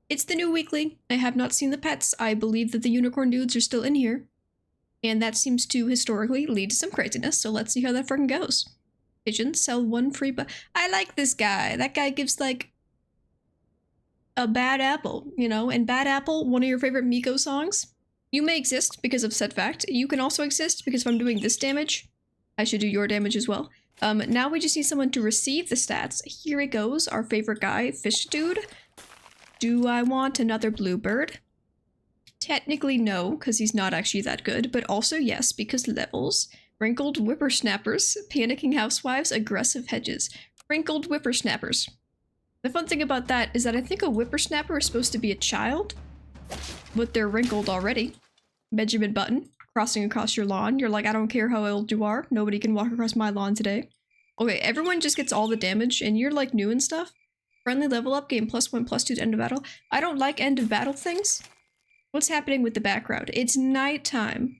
It's the new weekly. I have not seen the pets. I believe that the unicorn dudes are still in here. And that seems to historically lead to some craziness, so let's see how that fucking goes. Pigeon, sell one free I like this guy. That guy gives like a bad apple, you know? And Bad Apple, one of your favorite Miko songs. You may exist because of said fact. You can also exist because if I'm doing this damage, I should do your damage as well. Now we just need someone to receive the stats. Here it goes, our favorite guy, Fish Dude. Do I want another bluebird? Technically no, because he's not actually that good, but also yes, because levels. Wrinkled whippersnappers, panicking housewives, aggressive hedges. Wrinkled whippersnappers. The fun thing about that is that I think a whippersnapper is supposed to be a child, but they're wrinkled already. Benjamin Button, crossing across your lawn. You're like, I don't care how old you are, nobody can walk across my lawn today. Okay, everyone just gets all the damage, and you're like new and stuff. Friendly level up, gain +1/+2 to end of battle. I don't like end of battle things. What's happening with the background? It's nighttime.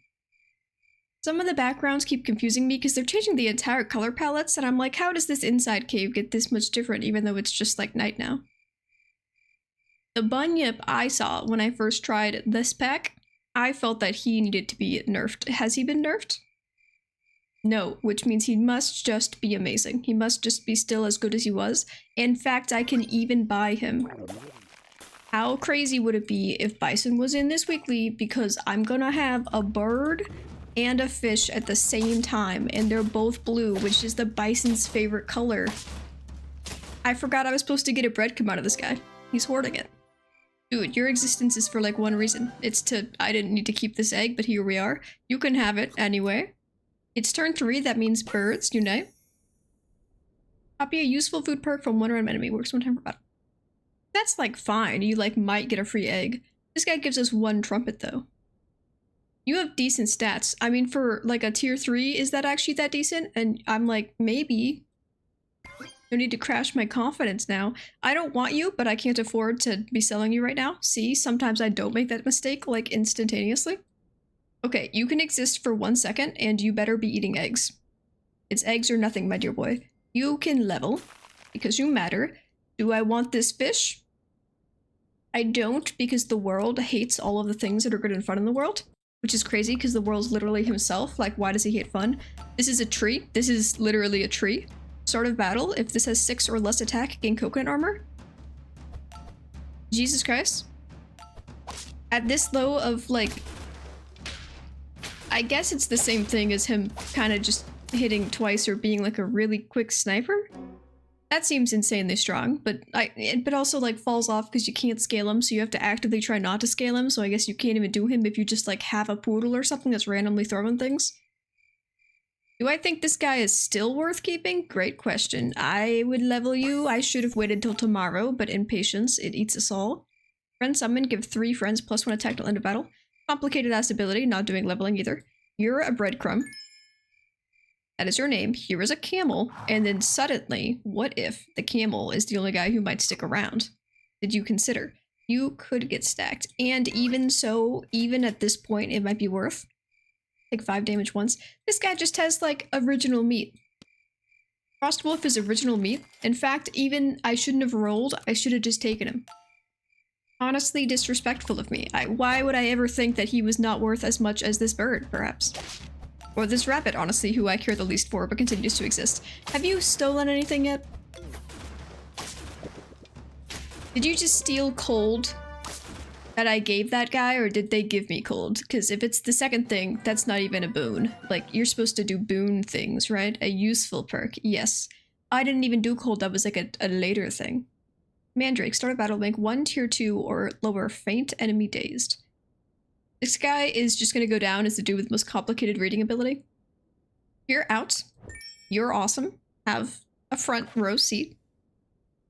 Some of the backgrounds keep confusing me because they're changing the entire color palettes, and I'm like, how does this inside cave get this much different even though it's just like night now? The Bunyip I saw when I first tried this pack, I felt that he needed to be nerfed. Has he been nerfed? No, which means he must just be amazing. He must just be still as good as he was. In fact, I can even buy him. How crazy would it be if Bison was in this weekly, because I'm gonna have a bird and a fish at the same time, and they're both blue, which is the Bison's favorite color. I forgot I was supposed to get a breadcrumb out of this guy. He's hoarding it. Dude, your existence is for like one reason. It's to, I didn't need to keep this egg, but here we are. You can have it anyway. It's turn 3, that means birds unite. Copy a useful food perk from one random enemy, works one time per battle. That's like fine, you like might get a free egg. This guy gives us 1 trumpet though. You have decent stats. I mean, for like a tier 3, is that actually that decent? And I'm like, maybe. No need to crash my confidence now. I don't want you, but I can't afford to be selling you right now. See, sometimes I don't make that mistake like instantaneously. Okay, you can exist for 1 second and you better be eating eggs. It's eggs or nothing, my dear boy. You can level because you matter. Do I want this fish? I don't, because the world hates all of the things that are good and fun in the world, which is crazy because the world's literally himself. Like, why does he hate fun? This is a tree. This is literally a tree. Start of battle. If this has 6 or less attack, gain coconut armor. Jesus Christ. At this low of like, I guess it's the same thing as him kind of just hitting twice or being like a really quick sniper. That seems insanely strong, but but also like falls off because you can't scale him, so you have to actively try not to scale him, so I guess you can't even do him if you just like have a poodle or something that's randomly throwing things. Do I think this guy is still worth keeping? Great question. I would level you. I should have waited till tomorrow, but impatience, it eats us all. Friend summon, give 3 friends +1 attack till end of battle. Complicated ass ability, not doing leveling either. You're a breadcrumb. That is your name. Here is a camel. And then suddenly, what if the camel is the only guy who might stick around? Did you consider? You could get stacked. And even so, even at this point, it might be worth. Take 5 damage once. This guy just has like original meat. Frostwolf is original meat. In fact, even I shouldn't have rolled. I should have just taken him. Honestly disrespectful of me. Why would I ever think that he was not worth as much as this bird, perhaps? Or this rabbit, honestly, who I care the least for, but continues to exist. Have you stolen anything yet? Did you just steal cold that I gave that guy, or did they give me cold? Because if it's the second thing, that's not even a boon. Like, you're supposed to do boon things, right? A useful perk, yes. I didn't even do cold, that was like a later thing. Mandrake, start a battle, make 1 tier 2 or lower faint enemy dazed. This guy is just gonna go down as the dude with the most complicated reading ability. You're out. You're awesome. Have a front row seat.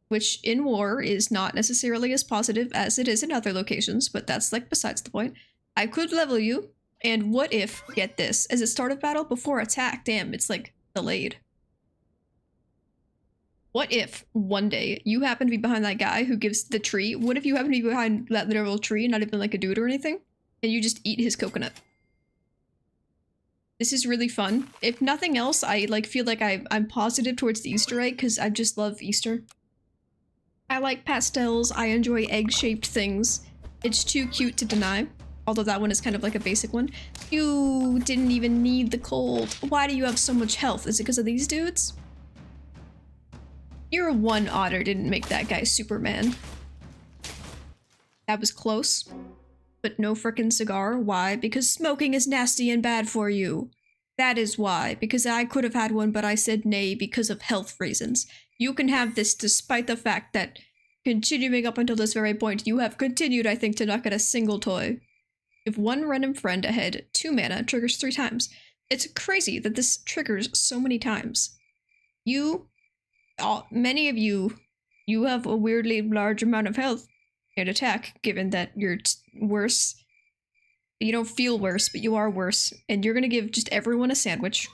Which in war is not necessarily as positive as it is in other locations, but that's like besides the point. I could level you, and what if, get this, as a start of battle before attack, damn, it's like delayed. What if one day you happen to be behind that guy who gives the tree? What if you happen to be behind that literal tree, not even like a dude or anything? And you just eat his coconut. This is really fun. If nothing else, I like feel like I'm positive towards the Easter egg because I just love Easter. I like pastels. I enjoy egg-shaped things. It's too cute to deny. Although that one is kind of like a basic one. You didn't even need the cold. Why do you have so much health? Is it because of these dudes? Your one otter didn't make that guy Superman. That was close. But no frickin' cigar. Why? Because smoking is nasty and bad for you. That is why. Because I could have had one, but I said nay because of health reasons. You can have this despite the fact that continuing up until this very point, you have continued, I think, to not get a single toy. If one random friend ahead, 2 mana, triggers 3 times. It's crazy that this triggers so many times. Many of you have a weirdly large amount of health and attack, given that you're worse. You don't feel worse, but you are worse. And you're gonna give just everyone a sandwich.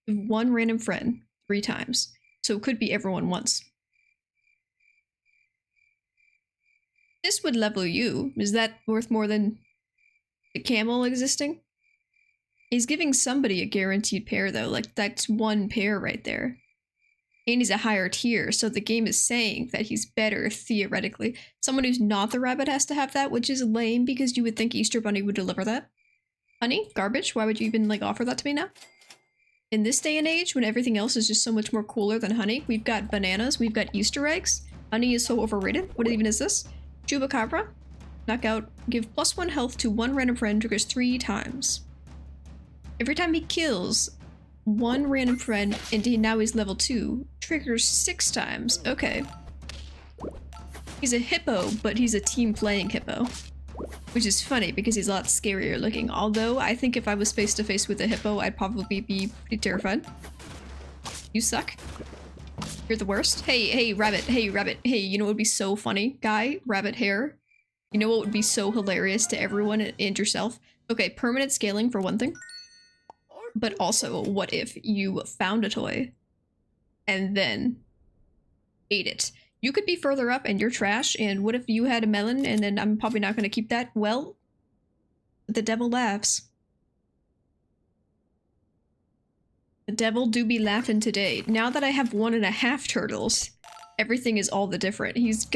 One random friend 3 times. So it could be everyone once. This would level you. Is that worth more than the camel existing? He's giving somebody a guaranteed pair though. Like that's 1 pair right there. And he's a higher tier, so the game is saying that he's better theoretically. Someone who's not the rabbit has to have that, which is lame because you would think Easter Bunny would deliver that. Honey? Garbage? Why would you even like offer that to me now? In this day and age, when everything else is just so much more cooler than honey, we've got bananas, we've got Easter eggs. Honey is so overrated. What even is this? Chupacabra? Knockout. Give +1 health to 1 random friend, triggers 3 times. Every time he kills 1 random friend, and now he's level 2, triggers 6 times. Okay. He's a hippo, but he's a team playing hippo. Which is funny because he's a lot scarier looking. Although I think if I was face to face with a hippo, I'd probably be pretty terrified. You suck. You're the worst. Hey, rabbit. Hey, rabbit. Hey, you know what would be so funny? Guy, rabbit hair. You know what would be so hilarious to everyone and yourself? Okay, permanent scaling for one thing. But also, what if you found a toy and then ate it? You could be further up and you're trash, and what if you had a melon and then I'm probably not going to keep that? Well, the devil laughs. The devil do be laughing today. Now that I have 1.5 turtles, everything is all the different. He's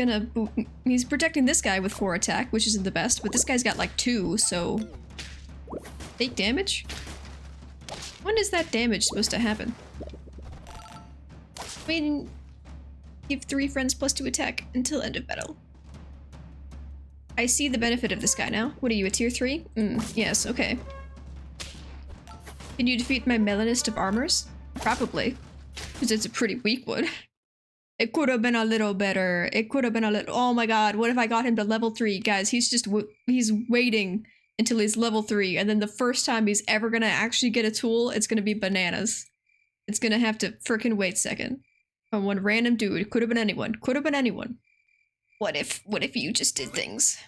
protecting this guy with 4 attack, which isn't the best, but this guy's got like 2, so... Take damage? When is that damage supposed to happen? I mean, give 3 friends +2 attack until end of battle. I see the benefit of this guy now. What are you, a tier 3? Yes, okay. Can you defeat my Melanist of Armors? Probably. Because it's a pretty weak one. It could have been a little better. It could have been a little... Oh my god, what if I got him to level 3? Guys, he's waiting until he's level 3, and then the first time he's ever gonna actually get a tool, it's gonna be bananas. It's gonna have to frickin' wait a second. On one random dude. Could have been anyone. Could have been anyone. What if you just did things?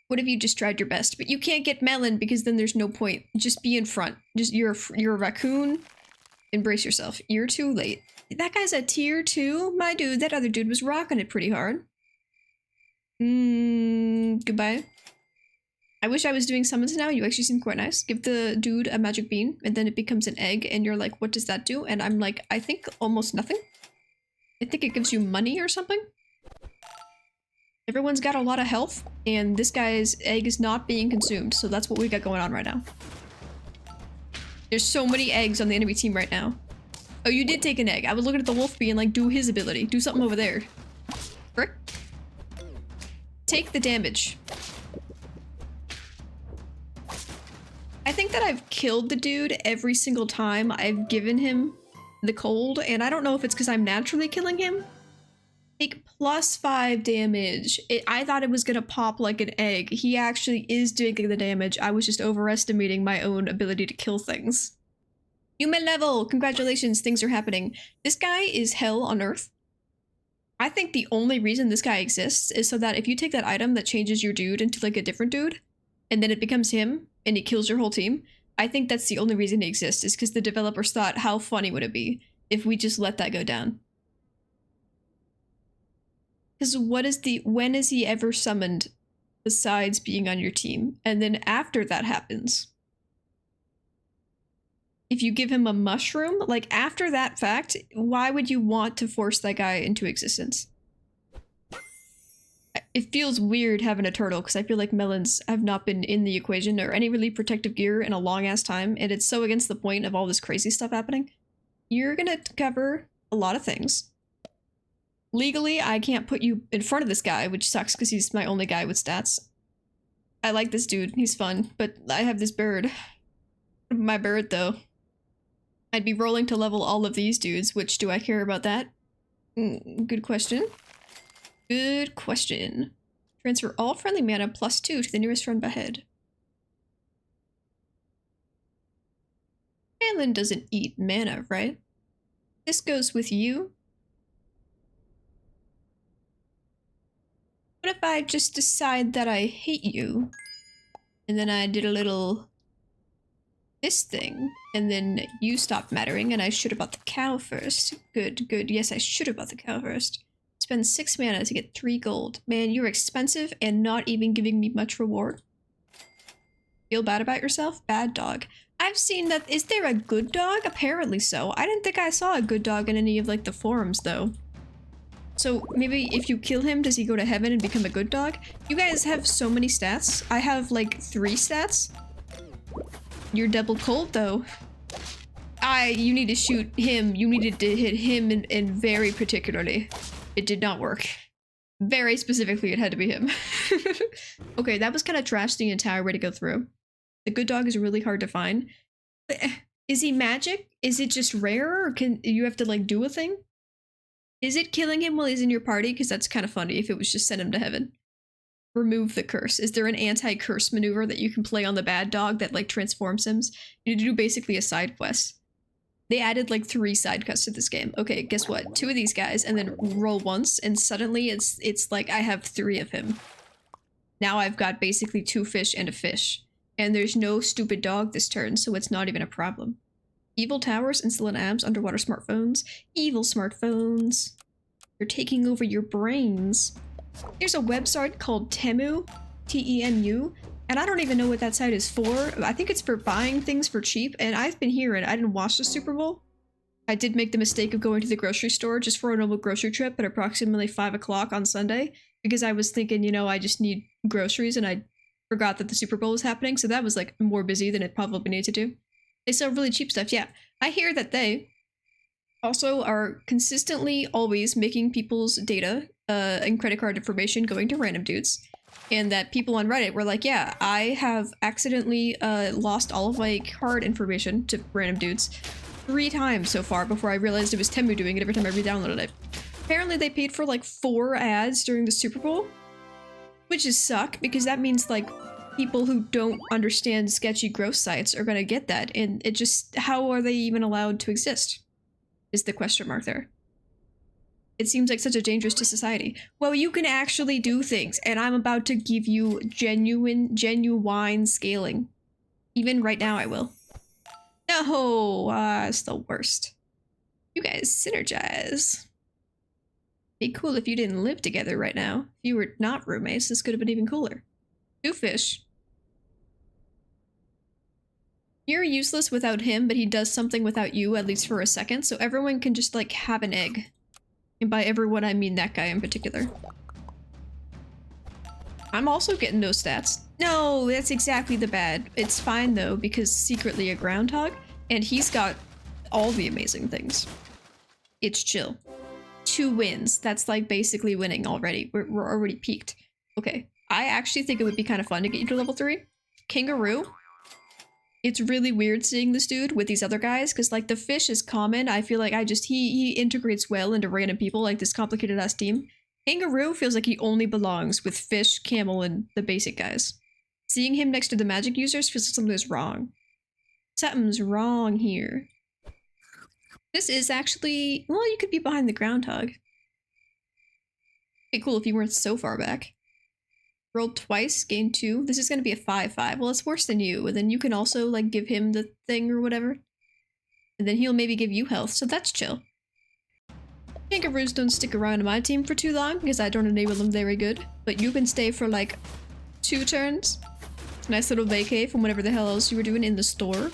What if you just tried your best? But you can't get Melon because then there's no point. Just be in front. Just you're a raccoon. Embrace yourself. You're too late. That guy's a tier 2? My dude, that other dude was rocking it pretty hard. Goodbye. I wish I was doing summons now. You actually seem quite nice. Give the dude a magic bean, and then it becomes an egg, and you're like, what does that do? And I'm like, I think almost nothing. I think it gives you money or something. Everyone's got a lot of health, and this guy's egg is not being consumed, so that's what we got going on right now. There's so many eggs on the enemy team right now. Oh, you did take an egg. I was looking at the wolf bee and like, do his ability. Do something over there. Frick. Take the damage. I think that I've killed the dude every single time I've given him the cold, and I don't know if it's because I'm naturally killing him. Take +5 damage. I thought it was gonna pop like an egg. He actually is doing the damage. I was just overestimating my own ability to kill things. Human level! Congratulations, things are happening. This guy is hell on earth. I think the only reason this guy exists is so that if you take that item that changes your dude into like a different dude, and then it becomes him, and he kills your whole team, I think that's the only reason he exists, is because the developers thought, how funny would it be if we just let that go down? Because when is he ever summoned besides being on your team? And then after that happens, if you give him a mushroom, like after that fact, why would you want to force that guy into existence? It feels weird having a turtle because I feel like melons have not been in the equation or any really protective gear in a long ass time, and it's so against the point of all this crazy stuff happening. You're gonna cover a lot of things. Legally, I can't put you in front of this guy, which sucks because he's my only guy with stats. I like this dude, he's fun, but I have this bird. My bird, though. I'd be rolling to level all of these dudes, which do I care about that? Good question. Good question. Transfer all friendly mana +2 to the nearest friend ahead. Phelan doesn't eat mana, right? This goes with you. What if I just decide that I hate you? And then I did a little... this thing, and then you stopped mattering, and I should have bought the cow first. Good, good. Yes, I should have bought the cow first. Spend 6 mana to get 3 gold. Man, you're expensive and not even giving me much reward. Feel bad about yourself? Bad dog. I've seen that. Is there a good dog? Apparently so. I didn't think I saw a good dog in any of like the forums though. So maybe if you kill him, does he go to heaven and become a good dog? You guys have so many stats. I have like 3 stats. You're double cold though. You need to shoot him. You needed to hit him and very particularly. It did not work. Very specifically, it had to be him. Okay, that was kind of trash the entire way to go through. The good dog is really hard to find. Is he magic? Is it just rare, or can you have to like do a thing? Is it killing him while he's in your party? Because that's kind of funny if it was just send him to heaven. Remove the curse. Is there an anti-curse maneuver that you can play on the bad dog that like transforms him? You need to do basically a side quest. They added like 3 side quests to this game. Okay, guess what? 2 of these guys and then roll once and suddenly it's like I have 3 of him. Now I've got basically 2 fish and a fish. And there's no stupid dog this turn, so it's not even a problem. Evil towers, insolent abs, underwater smartphones. Evil smartphones. You're taking over your brains. There's a website called Temu, T-E-M-U, and I don't even know what that site is for. I think it's for buying things for cheap, and I've been hearing, I didn't watch the Super Bowl. I did make the mistake of going to the grocery store just for a normal grocery trip at approximately 5 o'clock on Sunday, because I was thinking, you know, I just need groceries, and I forgot that the Super Bowl was happening, so that was like more busy than it probably needed to do. They sell really cheap stuff, yeah. I hear that they also are consistently always making people's data and credit card information going to random dudes. And that people on Reddit were like, yeah, I have accidentally lost all of my card information to random dudes 3 times so far before I realized it was Temu doing it every time I re-downloaded it. Apparently they paid for like 4 ads during the Super Bowl, which is suck because that means like people who don't understand sketchy growth sites are gonna get that, and it just, how are they even allowed to exist? Is the question mark there. It seems like such a dangerous to society. Well, you can actually do things, and I'm about to give you genuine scaling. Even right now I will. No, it's the worst. You guys synergize. Be cool if you didn't live together right now. If you were not roommates, this could have been even cooler. 2 fish. You're useless without him, but he does something without you, at least for a second, so everyone can just, like, have an egg. And by everyone, I mean that guy in particular. I'm also getting those stats. No, that's exactly the bad. It's fine, though, because secretly a groundhog, and he's got all the amazing things. It's chill. 2 wins. That's, like, basically winning already. We're already peaked. Okay. I actually think it would be kind of fun to get you to level 3. Kangaroo. It's really weird seeing this dude with these other guys, because like the fish is common. I feel like he integrates well into random people, like this complicated ass team. Kangaroo feels like he only belongs with fish, camel, and the basic guys. Seeing him next to the magic users feels like something is wrong. Something's wrong here. This is actually, well, you could be behind the groundhog. It'd be cool if you weren't so far back. Rolled twice, gained 2. This is going to be a 5-5. Well, it's worse than you. And then you can also, like, give him the thing or whatever. And then he'll maybe give you health, so that's chill. Kangaroos don't stick around in my team for too long, because I don't enable them very good. But you can stay for, like, 2 turns. Nice little vacay from whatever the hell else you were doing in the store.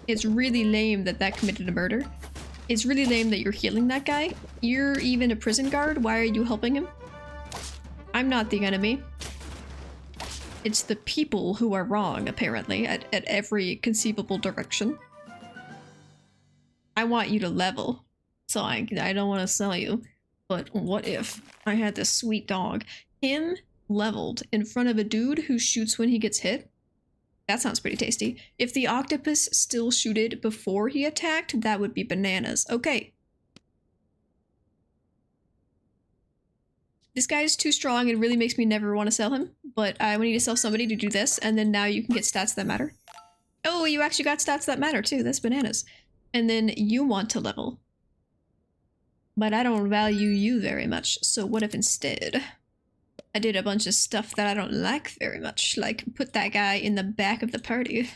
It's really lame that that committed a murder. It's really lame that you're healing that guy. You're even a prison guard. Why are you helping him? I'm not the enemy. It's the people who are wrong, apparently, at every conceivable direction. I want you to level, so I don't want to sell you. But what if I had this sweet dog? Him leveled in front of a dude who shoots when he gets hit? That sounds pretty tasty. If the octopus still shooted before he attacked, that would be bananas. Okay. This guy is too strong and really makes me never want to sell him, but I need to sell somebody to do this, and then now you can get stats that matter. Oh, you actually got stats that matter too. That's bananas. And then you want to level. But I don't value you very much, so what if instead I did a bunch of stuff that I don't like very much, like put that guy in the back of the party.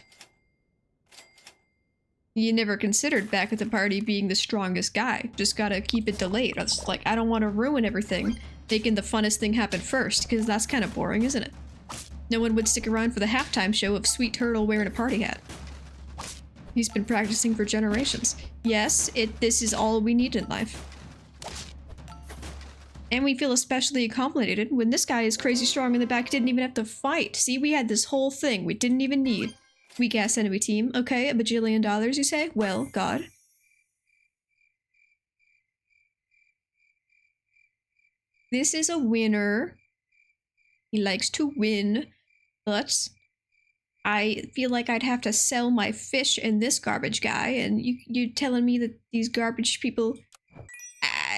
You never considered back of the party being the strongest guy. Just gotta keep it delayed. It's like, I don't want to ruin everything, making the funnest thing happen first, because that's kind of boring, isn't it? No one would stick around for the halftime show of Sweet Turtle wearing a party hat. He's been practicing for generations. Yes, this is all we need in life. And we feel especially accommodated when this guy is crazy strong in the back, didn't even have to fight. See, we had this whole thing we didn't even need. Weak ass enemy team. Okay, $1 bajillion, you say? Well, God. This is a winner. He likes to win, but I feel like I'd have to sell my fish in this garbage guy, and you're telling me that these garbage people...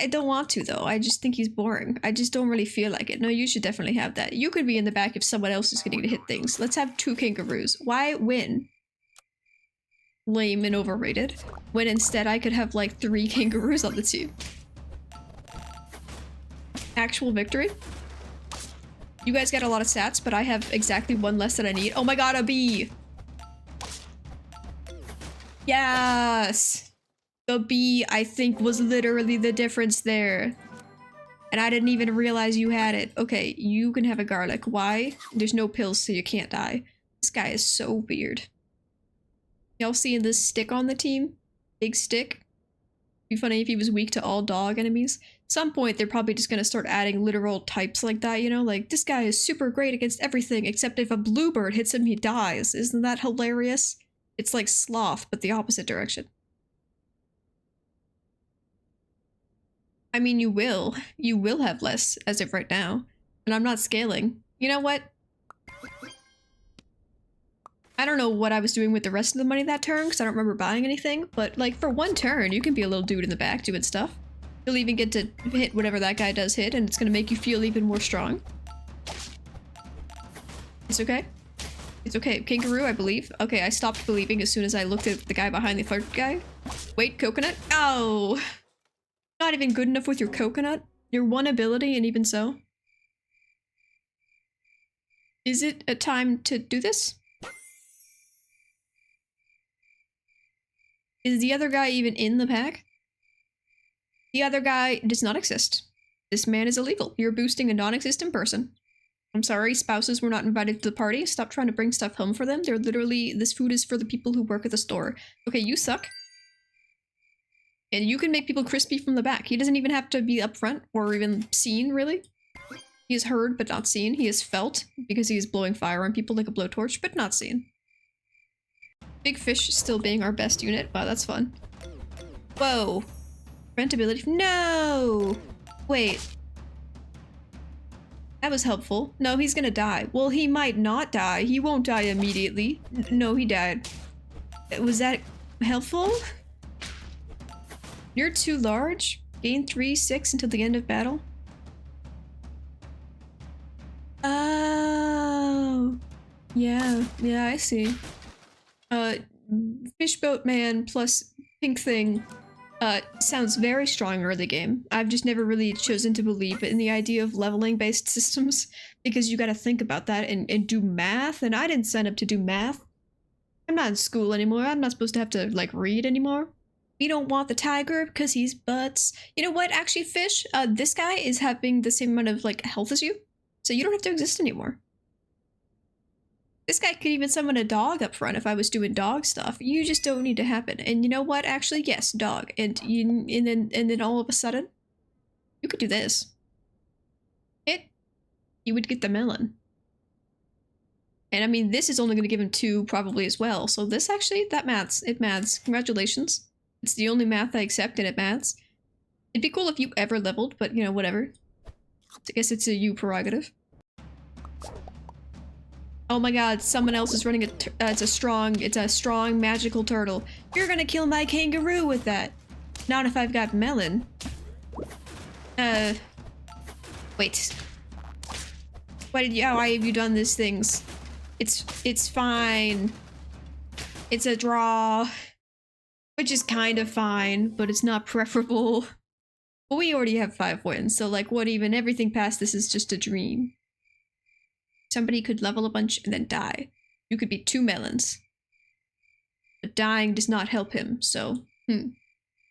I don't want to, though. I just think he's boring. I just don't really feel like it. No, you should definitely have that. You could be in the back if someone else is getting to hit things. Let's have 2 kangaroos. Why win? Lame and overrated. When instead I could have like 3 kangaroos on the team. Actual victory? You guys got a lot of stats, but I have exactly 1 less than I need. Oh my god, a bee! Yes! The bee, I think, was literally the difference there. And I didn't even realize you had it. Okay, you can have a garlic. Why? There's no pills, so you can't die. This guy is so weird. Y'all seeing this stick on the team? Big stick? Be funny if he was weak to all dog enemies. At some point, they're probably just gonna start adding literal types like that, you know? Like, this guy is super great against everything, except if a bluebird hits him, he dies. Isn't that hilarious? It's like sloth, but the opposite direction. I mean, you will. You will have less as of right now. And I'm not scaling. You know what? I don't know what I was doing with the rest of the money that turn, because I don't remember buying anything, but like for 1 turn, you can be a little dude in the back doing stuff. You'll even get to hit whatever that guy does hit, and it's gonna make you feel even more strong. It's okay. It's okay. Kangaroo, I believe. Okay, I stopped believing as soon as I looked at the guy behind the third guy. Wait, coconut? Oh! Not even good enough with your coconut? Your 1 ability, and even so? Is it a time to do this? Is the other guy even in the pack? The other guy does not exist. This man is illegal. You're boosting a non-existent person. I'm sorry, spouses were not invited to the party. Stop trying to bring stuff home for them. They're literally, this food is for the people who work at the store. Okay, you suck. And you can make people crispy from the back. He doesn't even have to be up front or even seen, really. He is heard, but not seen. He is felt, because he is blowing fire on people like a blowtorch, but not seen. Big fish still being our best unit. Wow, that's fun. Whoa. Rentability. No! Wait. That was helpful. No, he's gonna die. Well, he might not die. He won't die immediately. No, he died. Was that helpful? You're too large? Gain 3/6 until the end of battle? Oh. Yeah, I see. Fishboat man plus pink thing sounds very strong early game. I've just never really chosen to believe in the idea of leveling based systems because you gotta think about that and do math, and I didn't sign up to do math. I'm not in school anymore. I'm not supposed to have to like read anymore. We don't want the tiger because he's butts. You know what? Actually, fish, this guy is having the same amount of like health as you, so you don't have to exist anymore. This guy could even summon a dog up front if I was doing dog stuff. You just don't need to happen. And you know what? Actually, yes, dog. And then all of a sudden, you could do this. Hit. he would get the melon. And I mean, this is only going to give him 2 probably as well. So this actually, that maths. It maths. Congratulations. It's the only math I accept and it maths. It'd be cool if you ever leveled, but you know, whatever. I guess it's a you prerogative. Oh my god, someone else is running it's a strong magical turtle. You're gonna kill my kangaroo with that. Not if I've got melon. Wait. Why have you done these things? It's fine. It's a draw. Which is kind of fine, but it's not preferable. But we already have 5 wins, so like what even, everything past this is just a dream. Somebody could level a bunch and then die. You could be 2 melons. But dying does not help him, so,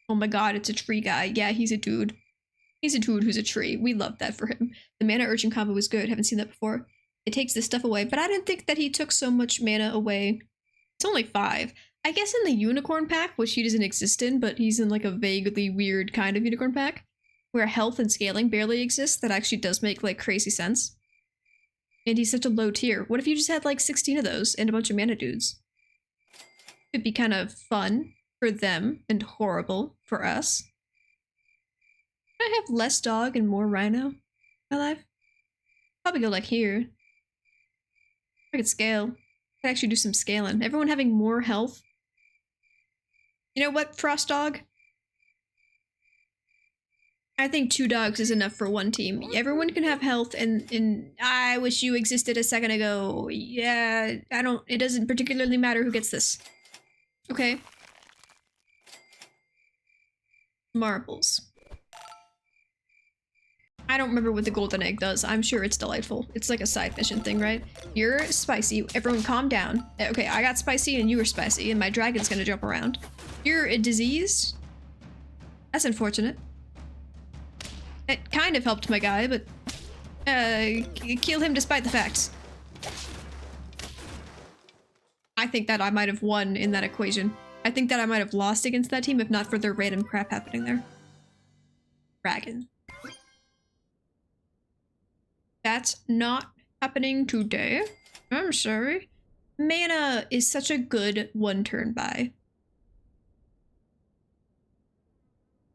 Oh my god, it's a tree guy. Yeah, he's a dude. He's a dude who's a tree. We love that for him. The mana urchin combo was good. Haven't seen that before. It takes this stuff away, but I didn't think that he took so much mana away. It's only 5. I guess in the unicorn pack, which he doesn't exist in, but he's in like a vaguely weird kind of unicorn pack, where health and scaling barely exist, that actually does make like crazy sense. And he's such a low tier. What if you just had like 16 of those and a bunch of mana dudes? It'd be kind of fun for them and horrible for us. Can I have less dog and more rhino in my life? Probably go like here. I could scale. I could actually do some scaling. Everyone having more health. You know what, Frost Dog? I think 2 dogs is enough for 1 team. Everyone can have health and I wish you existed a second ago. Yeah, it doesn't particularly matter who gets this. Okay. Marbles. I don't remember what the golden egg does. I'm sure it's delightful. It's like a side mission thing, right? You're spicy. Everyone calm down. Okay, I got spicy and you were spicy and my dragon's gonna jump around. You're a disease? That's unfortunate. It kind of helped my guy, but kill him despite the facts. I think that I might have won in that equation. I think that I might have lost against that team if not for their random crap happening there. Dragon. That's not happening today. I'm sorry. Mana is such a good 1-turn buy.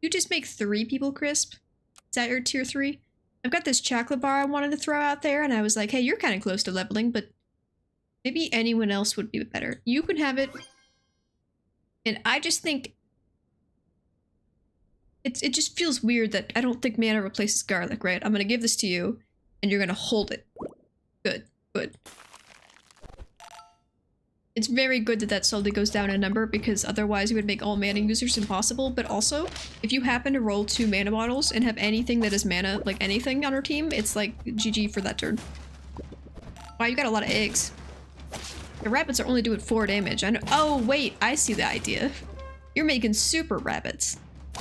You just make 3 people crisp? Is that your tier 3? I've got this chocolate bar I wanted to throw out there, and I was like, hey, you're kind of close to leveling, but maybe anyone else would be better. You can have it. And I just think it just feels weird that I don't think mana replaces garlic, right? I'm gonna give this to you, and you're gonna hold it. Good, good. It's very good that that slowly goes down in number, because otherwise it would make all mana users impossible, but also, if you happen to roll 2 mana bottles and have anything that is mana, like anything on our team, it's like GG for that turn. Wow, you got a lot of eggs. The rabbits are only doing 4 damage. I know. Oh, wait, I see the idea. You're making super rabbits.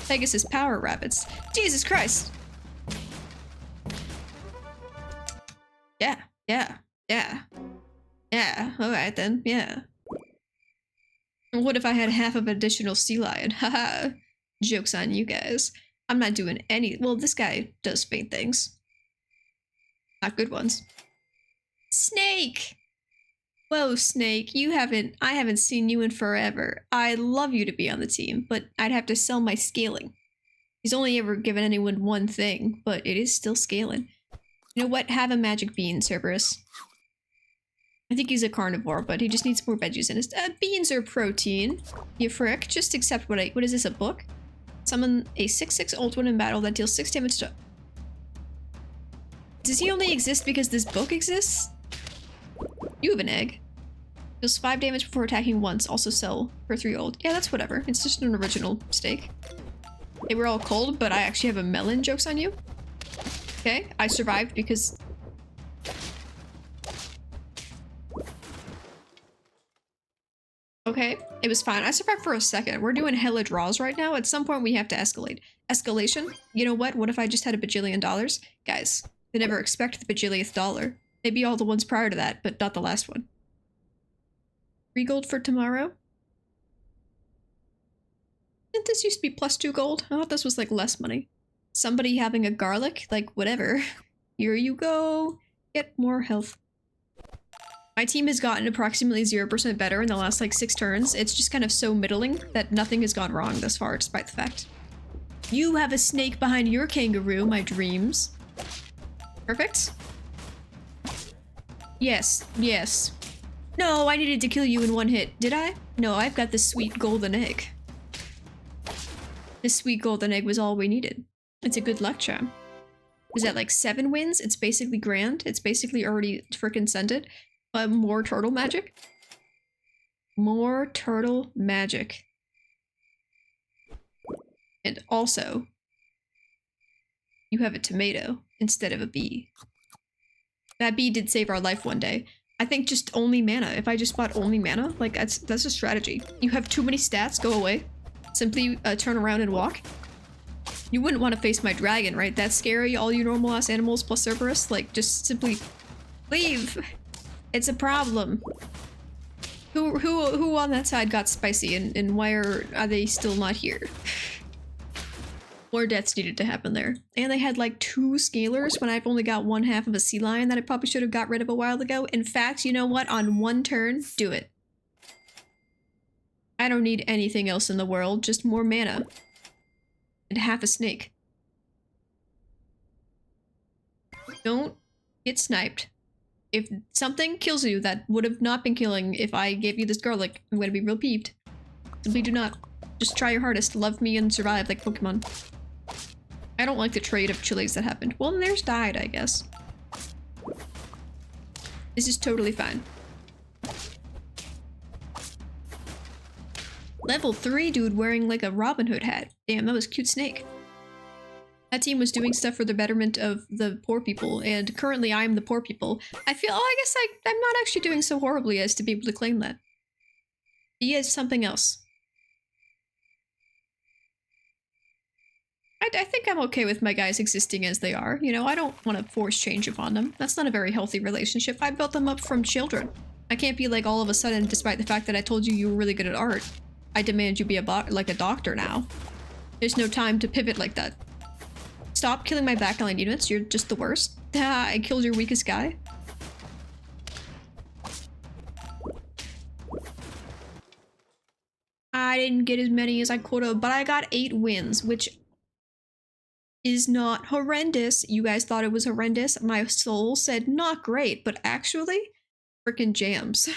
Pegasus power rabbits. Jesus Christ. Yeah, yeah, yeah. Yeah, alright then, yeah. What if I had half of an additional sea lion? Haha. Joke's on you guys. I'm not doing any— well, this guy does faint things. Not good ones. Snake! Whoa, Snake, I haven't seen you in forever. I'd love you to be on the team, but I'd have to sell my scaling. He's only ever given anyone 1 thing, but it is still scaling. You know what? Have a magic bean, Cerberus. I think he's a carnivore, but he just needs more veggies in his— beans are protein. You frick. Just accept what is this, a book? Summon a 6/6 old one in battle that deals 6 damage to— does he only exist because this book exists? You have an egg. Deals 5 damage before attacking once, also sell for 3 gold. Yeah, that's whatever. It's just an original steak. They were all cold, but I actually have a melon. Joke's on you. Okay, I survived because— okay, it was fine. I survived for a second. We're doing hella draws right now. At some point we have to escalate. Escalation? You know what? What if I just had $1 bajillion? Guys, they never expect the bajillionth dollar. Maybe all the ones prior to that, but not the last one. 3 gold for tomorrow? Didn't this used to be +2 gold? I thought this was like less money. Somebody having a garlic? Like, whatever. Here you go. Get more health. My team has gotten approximately 0% better in the last like 6 turns. It's just kind of so middling that nothing has gone wrong thus far, despite the fact. You have a snake behind your kangaroo, my dreams. Perfect. Yes, yes. No, I needed to kill you in 1 hit. Did I? No, I've got the sweet golden egg. This sweet golden egg was all we needed. It's a good luck charm. Is that like 7 wins? It's basically grand. It's basically already freaking sent it. More turtle magic? More turtle magic. And also, you have a tomato instead of a bee. That bee did save our life one day. I think just only mana. If I just bought only mana, like that's a strategy. You have too many stats, go away. Simply turn around and walk. You wouldn't want to face my dragon, right? That's scary, all you normal ass animals plus Cerberus. Like, just simply leave. It's a problem. Who on that side got spicy and why are they still not here? More deaths needed to happen there. And they had like 2 scalers when I've only got 1/2 of a sea lion that I probably should have got rid of a while ago. In fact, you know what? On 1 turn, do it. I don't need anything else in the world, just more mana. And 1/2 a snake. Don't get sniped. If something kills you that would have not been killing if I gave you this garlic, I'm gonna be real peeved. Simply do not. Just try your hardest. Love me and survive like Pokemon. I don't like the trade of chilies that happened. Well, theirs died, I guess. This is totally fine. Level 3 dude wearing like a Robin Hood hat. Damn, that was a cute snake. That team was doing stuff for the betterment of the poor people, and currently I'm the poor people. I feel, I guess I'm not actually doing so horribly as to be able to claim that. He is something else. I think I'm okay with my guys existing as they are. You know, I don't want to force change upon them. That's not a very healthy relationship. I built them up from children. I can't be like all of a sudden, despite the fact that I told you you were really good at art, I demand you be like a doctor now. There's no time to pivot like that. Stop killing my backline units, you're just the worst. I killed your weakest guy. I didn't get as many as I could have, but I got 8 wins, which is not horrendous. You guys thought it was horrendous. My soul said not great, but actually, freaking jams.